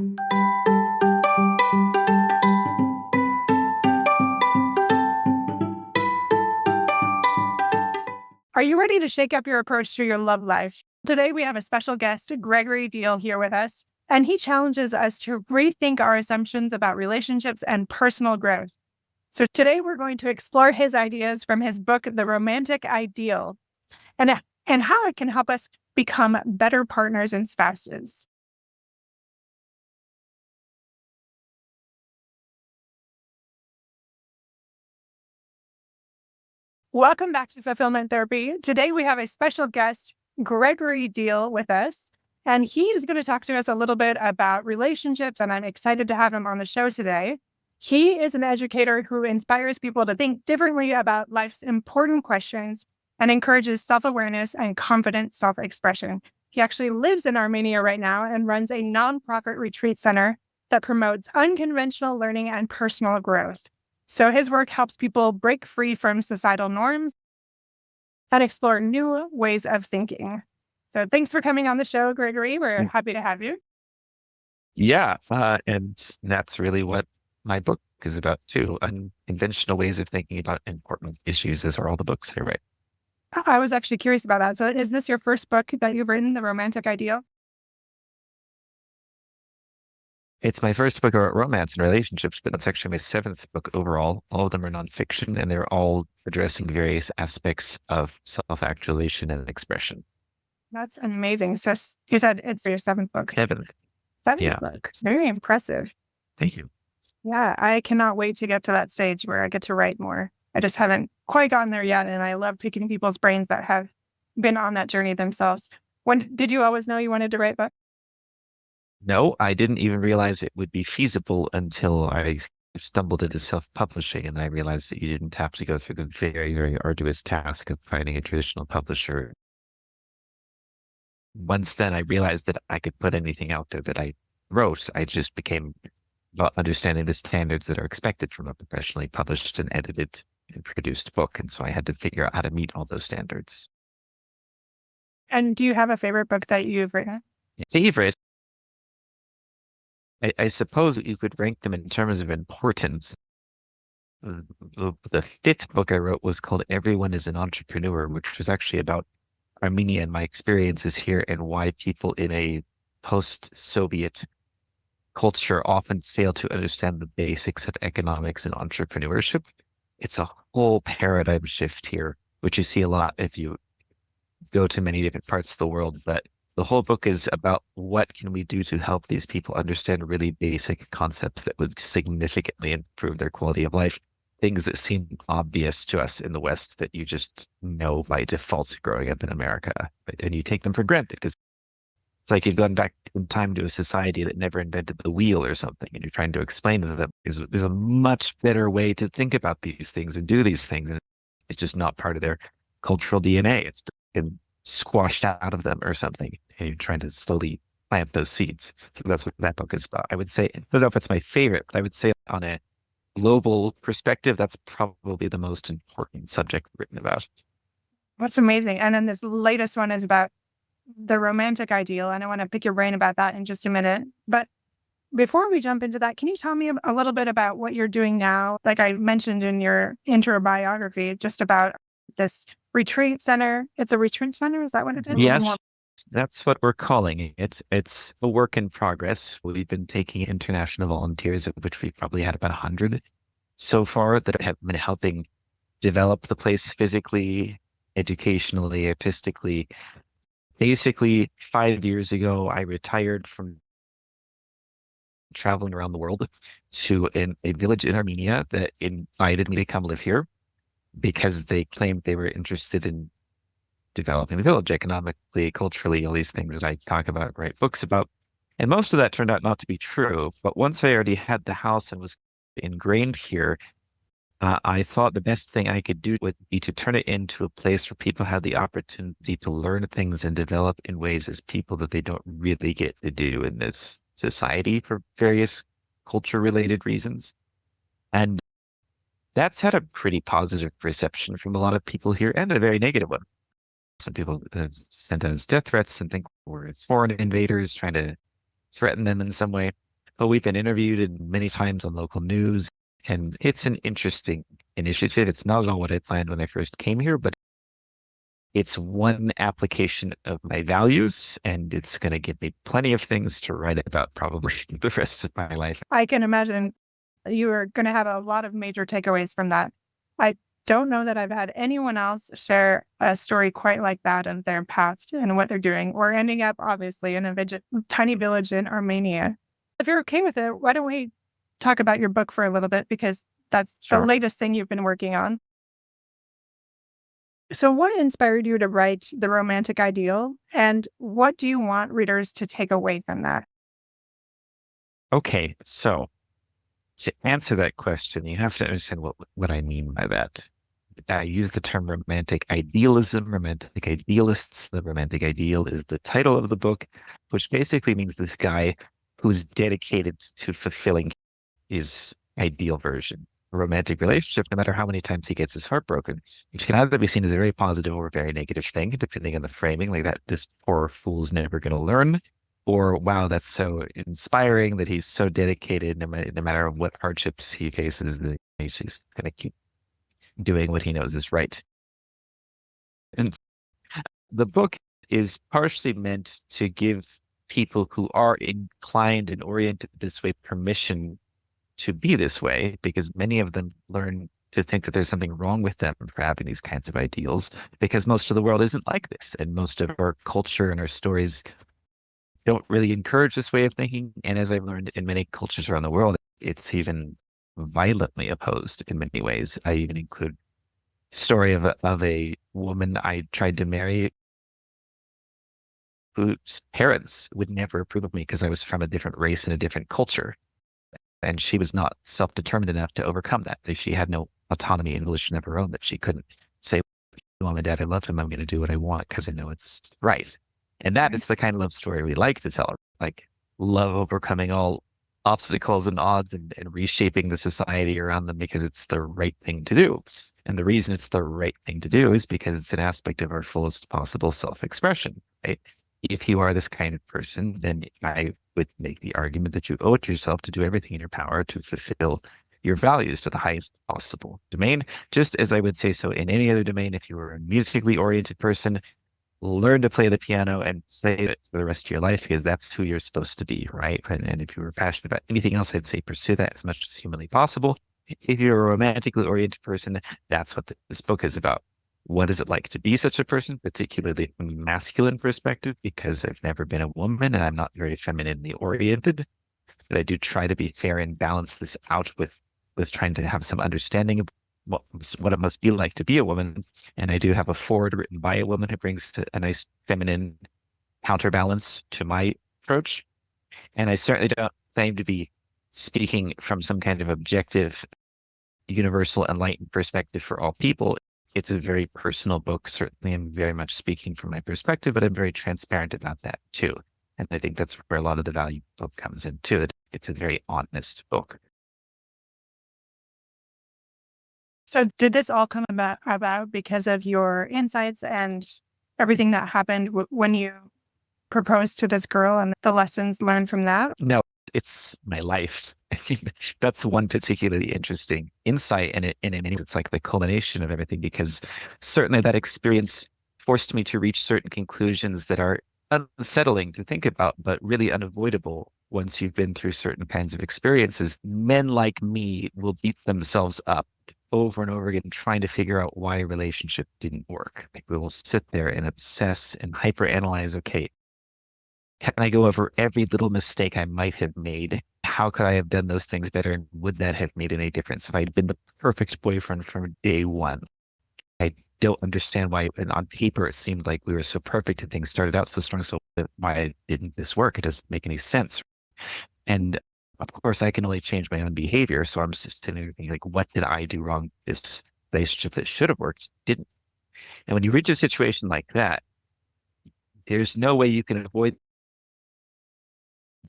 Are you ready to shake up your approach to your love life? Today, we have a special guest, Gregory Diehl, here with us, and he challenges us to rethink our assumptions about relationships and personal growth. So, today, we're going to explore his ideas from his book, The Romantic Ideal, and how it can help us become better partners and spouses. Welcome back to Fulfillment Therapy. Today, we have a special guest, Gregory Diehl, with us, and he is going to talk to us a little bit about relationships, and I'm excited to have him on the show today. He is an educator who inspires people to think differently about life's important questions and encourages self-awareness and confident self-expression. He actually lives in Armenia right now and runs a nonprofit retreat center that promotes unconventional learning and personal growth. So his work helps people break free from societal norms and explore new ways of thinking. So thanks for coming on the show, Gregory. We're happy to have you. Yeah, and that's really what my book is about too. Unconventional ways of thinking about important issues, as are all the books here, right? I was actually curious about that. So is this your first book that you've written, The Romantic Ideal? It's my first book about romance and relationships, but it's actually my seventh book overall. All of them are nonfiction, and they're all addressing various aspects of self-actualization and expression. That's amazing. So you said it's your seventh book. Seventh, Seventh yeah. book. It's very impressive. Thank you. Yeah, I cannot wait to get to that stage where I get to write more. I just haven't quite gotten there yet, and I love picking people's brains that have been on that journey themselves. When did you always know you wanted to write books? No, I didn't even realize it would be feasible until I stumbled into self-publishing, and I realized that you didn't have to go through the very, very arduous task of finding a traditional publisher. Once then, I realized that I could put anything out there that I wrote. I just became about understanding the standards that are expected from a professionally published and edited and produced book. And so I had to figure out how to meet all those standards. And do you have a favorite book that you've written? Favorite, I suppose that you could rank them in terms of importance. The fifth book I wrote was called Everyone is an Entrepreneur, which was actually about Armenia and my experiences here and why people in a post-Soviet culture often fail to understand the basics of economics and entrepreneurship. It's a whole paradigm shift here, which you see a lot if you go to many different parts of the world. But the whole book is about what can we do to help these people understand really basic concepts that would significantly improve their quality of life. Things that seem obvious to us in the West that you just know by default growing up in America, and you take them for granted because it's like you've gone back in time to a society that never invented the wheel or something, and you're trying to explain to them there's a much better way to think about these things and do these things, and it's just not part of their cultural DNA. It's been squashed out of them or something, and you're trying to slowly plant those seeds. So that's what that book is about. I would say, I don't know if it's my favorite, but I would say on a global perspective, that's probably the most important subject written about. That's amazing. And then this latest one is about the romantic ideal. And I want to pick your brain about that in just a minute. But before we jump into that, can you tell me a little bit about what you're doing now? Like I mentioned in your intro biography, just about this retreat center. It's a retreat center. Is that what it is? Yes, that's what we're calling it. It's a work in progress. We've been taking international volunteers, of which we probably had about 100 so far, that have been helping develop the place physically, educationally, artistically. Basically, 5 years ago, I retired from traveling around the world to a village in Armenia that invited me to come live here because they claimed they were interested in developing the village economically, culturally, all these things that I talk about, write books about. And most of that turned out not to be true. But once I already had the house and was ingrained here, I thought the best thing I could do would be to turn it into a place where people had the opportunity to learn things and develop in ways as people that they don't really get to do in this society for various culture-related reasons. And that's had a pretty positive reception from a lot of people here and a very negative one. Some people have sent us death threats and think we're foreign invaders trying to threaten them in some way. But we've been interviewed many times on local news, and it's an interesting initiative. It's not at all what I planned when I first came here, but it's one application of my values, and it's going to give me plenty of things to write about probably the rest of my life. I can imagine you are going to have a lot of major takeaways from that. I don't know that I've had anyone else share a story quite like that in their past and what they're doing, or ending up obviously in a tiny village in Armenia. If you're okay with it, why don't we talk about your book for a little bit, because that's the Sure. latest thing you've been working on. So, what inspired you to write The Romantic Ideal, and what do you want readers to take away from that? Okay, so to answer that question, you have to understand what I mean by that. I use the term romantic idealism, romantic idealists. The romantic ideal is the title of the book, which basically means this guy who's dedicated to fulfilling his ideal version. A romantic relationship, no matter how many times he gets his heart broken, which can either be seen as a very positive or a very negative thing, depending on the framing, like that this poor fool's never going to learn, or wow, that's so inspiring that he's so dedicated, no matter what hardships he faces, that he's just going to keep doing what he knows is right. And the book is partially meant to give people who are inclined and oriented this way permission to be this way, because many of them learn to think that there's something wrong with them for having these kinds of ideals, because most of the world isn't like this. And most of our culture and our stories don't really encourage this way of thinking. And as I've learned in many cultures around the world, it's even violently opposed in many ways. I even include story of a woman I tried to marry whose parents would never approve of me because I was from a different race and a different culture. And she was not self-determined enough to overcome that. She had no autonomy and volition of her own, that she couldn't say, Mom and Dad, I love him. I'm going to do what I want because I know it's right. And that Right. is the kind of love story we like to tell, like love overcoming all obstacles and odds, and reshaping the society around them because it's the right thing to do. And the reason it's the right thing to do is because it's an aspect of our fullest possible self-expression, right? If you are this kind of person, then I would make the argument that you owe it to yourself to do everything in your power to fulfill your values to the highest possible domain. Just as I would say so in any other domain, if you were a musically oriented person, learn to play the piano and play it for the rest of your life, because that's who you're supposed to be, right? And if you were passionate about anything else, I'd say pursue that as much as humanly possible. If you're a romantically oriented person, that's what this book is about. What is it like to be such a person, particularly from a masculine perspective? Because I've never been a woman and I'm not very femininely oriented, but I do try to be fair and balance this out with trying to have some understanding of what it must be like to be a woman. And I do have a forward written by a woman who brings a nice feminine counterbalance to my approach. And I certainly don't claim to be speaking from some kind of objective, universal, enlightened perspective for all people. It's a very personal book. Certainly, I'm very much speaking from my perspective, but I'm very transparent about that too. And I think that's where a lot of the value book comes in too. It's a very honest book. So, did this all come about because of your insights and everything that happened when you proposed to this girl and the lessons learned from that? No, it's my life. I think that's one particularly interesting insight. And in many ways, it's like the culmination of everything, because certainly that experience forced me to reach certain conclusions that are unsettling to think about, but really unavoidable once you've been through certain kinds of experiences. Men like me will beat themselves up over and over again, trying to figure out why a relationship didn't work. Like we will sit there and obsess and hyperanalyze. Okay, can I go over every little mistake I might have made? How could I have done those things better? And would that have made any difference if I'd been the perfect boyfriend from day one? I don't understand why, and on paper, it seemed like we were so perfect and things started out so strong. So why didn't this work? It doesn't make any sense. And of course, I can only change my own behavior. So I'm just sitting there thinking, like, what did I do wrong? This relationship that should have worked didn't. And when you reach a situation like that, there's no way you can avoid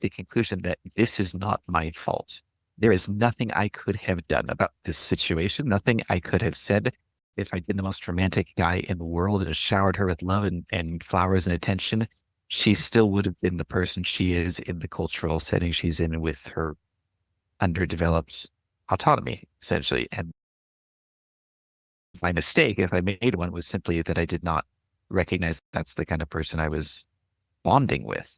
the conclusion that this is not my fault. There is nothing I could have done about this situation, nothing I could have said. If I'd been the most romantic guy in the world and showered her with love and flowers and attention, she still would have been the person she is in the cultural setting she's in with her underdeveloped autonomy, essentially. And my mistake, if I made one, was simply that I did not recognize that's the kind of person I was bonding with.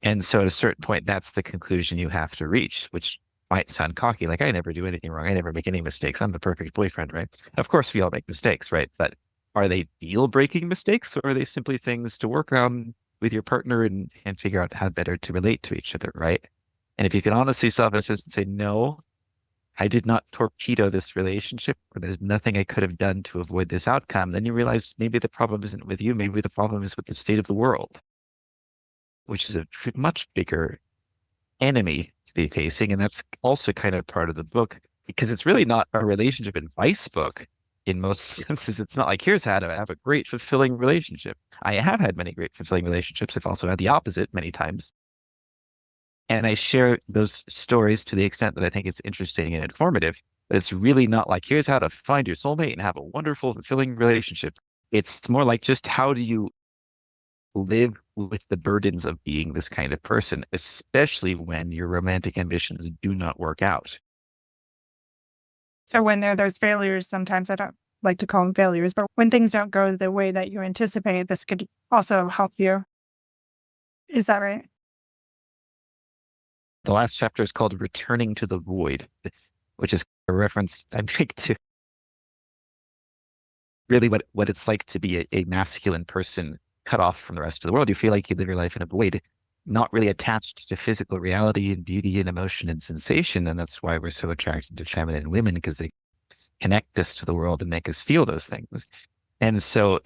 And so at a certain point, that's the conclusion you have to reach, which might sound cocky. Like, I never do anything wrong. I never make any mistakes. I'm the perfect boyfriend, right? Of course, we all make mistakes, right? But are they deal breaking mistakes, or are they simply things to work on with your partner and figure out how better to relate to each other, right? And if you can honestly self-assess and say, no, I did not torpedo this relationship, or there's nothing I could have done to avoid this outcome, then you realize maybe the problem isn't with you. Maybe the problem is with the state of the world, which is a much bigger enemy to be facing. And that's also kind of part of the book, because it's really not a relationship advice book in most senses. It's not like, here's how to have a great, fulfilling relationship. I have had many great, fulfilling relationships. I've also had the opposite many times. And I share those stories to the extent that I think it's interesting and informative. But it's really not like, here's how to find your soulmate and have a wonderful, fulfilling relationship. It's more like, just how do you live with the burdens of being this kind of person, especially when your romantic ambitions do not work out. So when there's failures, sometimes I don't like to call them failures, but when things don't go the way that you anticipate, this could also help you. Is that right? The last chapter is called Returning to the Void, which is a reference I make to really what it's like to be a masculine person cut off from the rest of the world. You feel like you live your life in a void, not really attached to physical reality and beauty and emotion and sensation. And that's why we're so attracted to feminine women, because they connect us to the world and make us feel those things. And so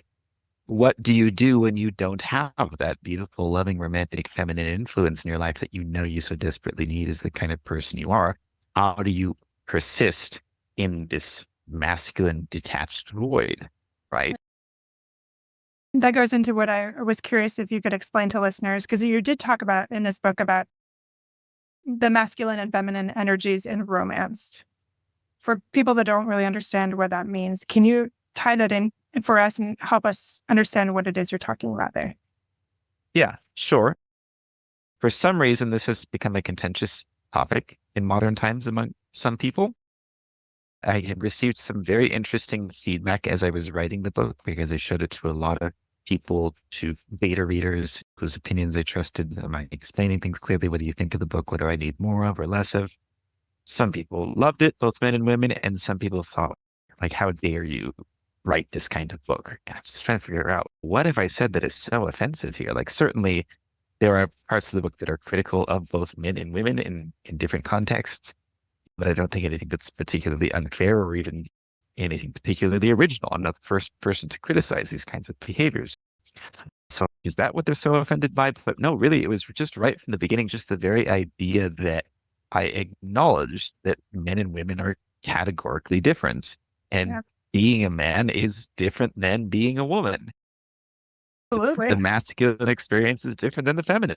what do you do when you don't have that beautiful, loving, romantic, feminine influence in your life that you know you so desperately need as the kind of person you are? How do you persist in this masculine, detached void, right? That goes into what I was curious if you could explain to listeners, because you did talk about in this book about the masculine and feminine energies in romance. For people that don't really understand what that means, can you tie that in for us and help us understand what it is you're talking about there? Yeah, sure. For some reason, this has become a contentious topic in modern times among some people. I had received some very interesting feedback as I was writing the book, because I showed it to a lot of people, to beta readers whose opinions I trusted. Am I explaining things clearly? What do you think of the book? What do I need more of or less of? Some people loved it, both men and women, and some people thought, like, how dare you write this kind of book? And I was just trying to figure out, what have I said that is so offensive here? Like, certainly there are parts of the book that are critical of both men and women in different contexts, but I don't think anything that's particularly unfair or even anything particularly original. I'm not the first person to criticize these kinds of behaviors. So is that what they're so offended by? But no, really, it was just right from the beginning, just the very idea that I acknowledged that men and women are categorically different. And Yeah, being a man is different than being a woman. The absolutely. masculine experience is different than the feminine.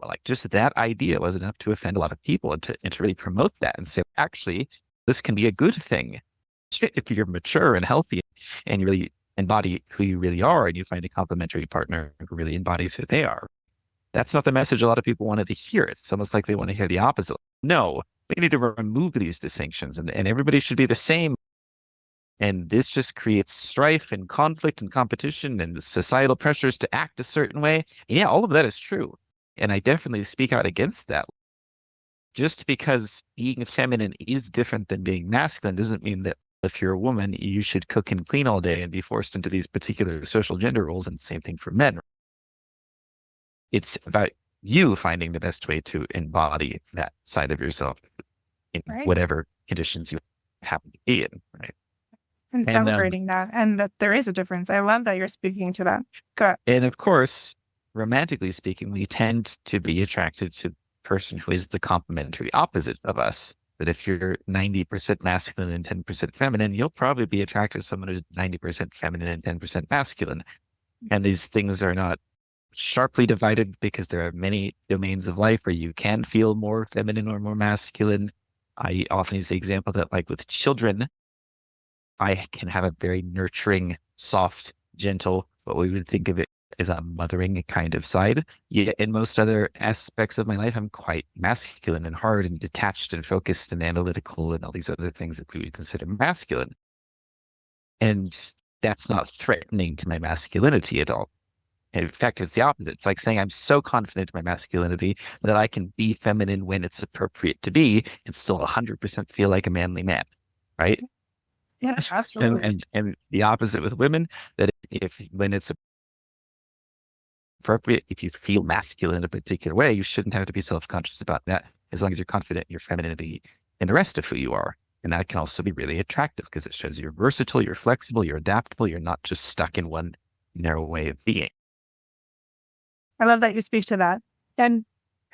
Like, just that idea was enough to offend a lot of people, and to really promote that and say, actually, this can be a good thing. If you're mature and healthy and you really embody who you really are, and you find a complementary partner who really embodies who they are. That's not the message a lot of people wanted to hear. It's almost like they want to hear the opposite. No, we need to remove these distinctions, and everybody should be the same. And this just creates strife and conflict and competition and the societal pressures to act a certain way. And yeah, all of that is true. And I definitely speak out against that. Just because being feminine is different than being masculine doesn't mean that if you're a woman, you should cook and clean all day and be forced into these particular social gender roles. And same thing for men. It's about you finding the best way to embody that side of yourself in Right. whatever conditions you happen to be in, right? And And celebrating that, and that there is a difference. I love that you're speaking to that. Good. and of course, romantically speaking, we tend to be attracted to the person who is the complementary opposite of us. That if you're 90% masculine and 10% feminine, you'll probably be attracted to someone who's 90% feminine and 10% masculine. And these things are not sharply divided, because there are many domains of life where you can feel more feminine or more masculine. I often use the example that, like with children, I can have a very nurturing, soft, gentle, what we would think of it as a mothering kind of side. Yet in most other aspects of my life, I'm quite masculine and hard and detached and focused and analytical and all these other things that we would consider masculine. And that's not threatening to my masculinity at all. In fact, it's the opposite. It's like saying I'm so confident in my masculinity that I can be feminine when it's appropriate to be and still 100% feel like a manly man, right? Yeah, And absolutely. and the opposite with women, that if when it's appropriate, if you feel masculine in a particular way, you shouldn't have to be self-conscious about that as long as you're confident in your femininity and the rest of who you are. And that can also be really attractive because it shows you're versatile, you're flexible, you're adaptable, you're not just stuck in one narrow way of being. I love that you speak to that. And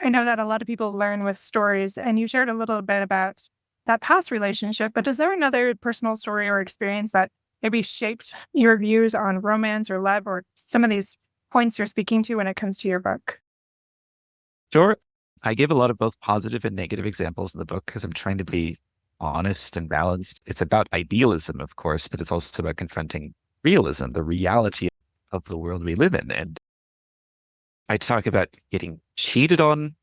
I know that a lot of people learn with stories, and you shared a little bit about that past relationship, but is there another personal story or experience that maybe shaped your views on romance or love or some of these points you're speaking to when it comes to your book? Sure. I give a lot of both positive and negative examples in the book because I'm trying to be honest and balanced. It's about idealism, of course, but it's also about confronting realism, the reality of the world we live in. And I talk about getting cheated on.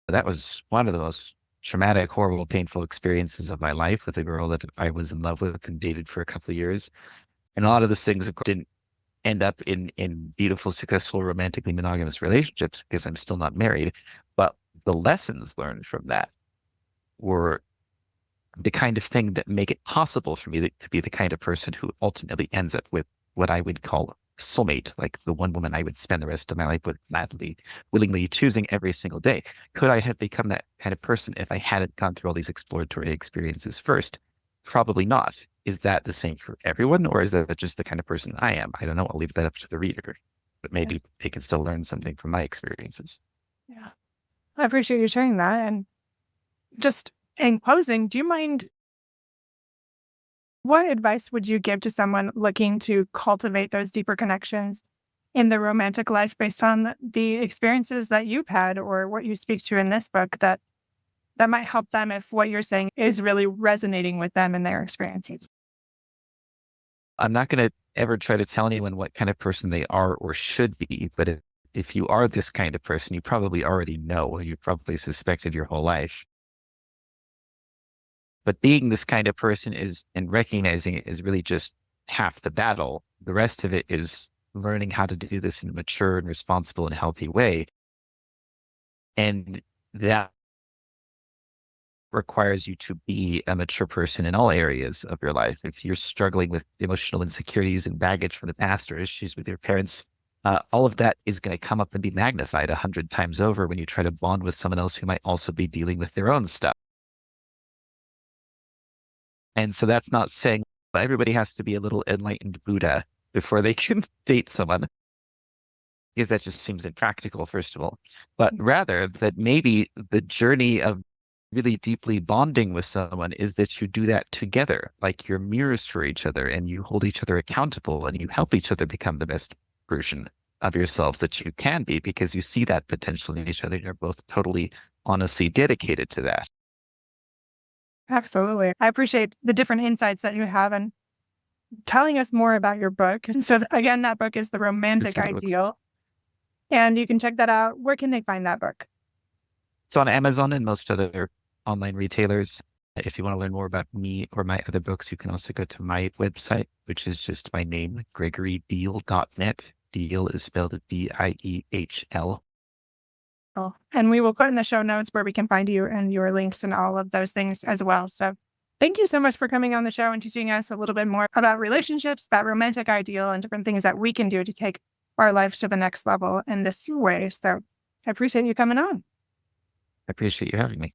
That was one of the most traumatic, horrible, painful experiences of my life with a girl that I was in love with and dated for a couple of years. And a lot of those things, of course, didn't end up in beautiful, successful, romantically monogamous relationships because I'm still not married. But the lessons learned from that were the kind of thing that make it possible for me to be the kind of person who ultimately ends up with what I would call soulmate, like the one woman I would spend the rest of my life with, gladly, willingly choosing every single day. Could I have become that kind of person if I hadn't gone through all these exploratory experiences first? Probably not. Is that the same for everyone, or is that just the kind of person I am? I don't know. I'll leave that up to the reader, but Yeah. maybe they can still learn something from my experiences. Yeah. I appreciate you sharing that. And just in closing, do you mind what advice would you give to someone looking to cultivate those deeper connections in the romantic life based on the experiences that you've had or what you speak to in this book that might help them if what you're saying is really resonating with them and their experiences? I'm not going to ever try to tell anyone what kind of person they are or should be, but if you are this kind of person, you probably already know, or you probably suspected your whole life. But being this kind of person is, and recognizing it is really just half the battle. The rest of it is learning how to do this in a mature and responsible and healthy way. And that requires you to be a mature person in all areas of your life. If you're struggling with emotional insecurities and baggage from the past or issues with your parents, all of that is going to come up and be magnified 100 times over when you try to bond with someone else who might also be dealing with their own stuff. And so that's not saying everybody has to be a little enlightened Buddha before they can date someone, because that just seems impractical, first of all. But rather that maybe the journey of really deeply bonding with someone is that you do that together, like you're mirrors for each other and you hold each other accountable and you help each other become the best version of yourself that you can be because you see that potential in each other. You're both totally honestly dedicated to that. Absolutely. I appreciate the different insights that you have and telling us more about your book. And so, again, that book is The It's, Romantic it's, Ideal, and you can check that out. Where can they find that book? it's on Amazon and most other online retailers. If you want to learn more about me or my other books, you can also go to my website, which is just my name, GregoryDiehl.net. Diehl is spelled Diehl. Oh, and we will put in the show notes where we can find you and your links and all of those things as well. So thank you so much for coming on the show and teaching us a little bit more about relationships, that romantic ideal, and different things that we can do to take our life to the next level in this way. So I appreciate you coming on. I appreciate you having me.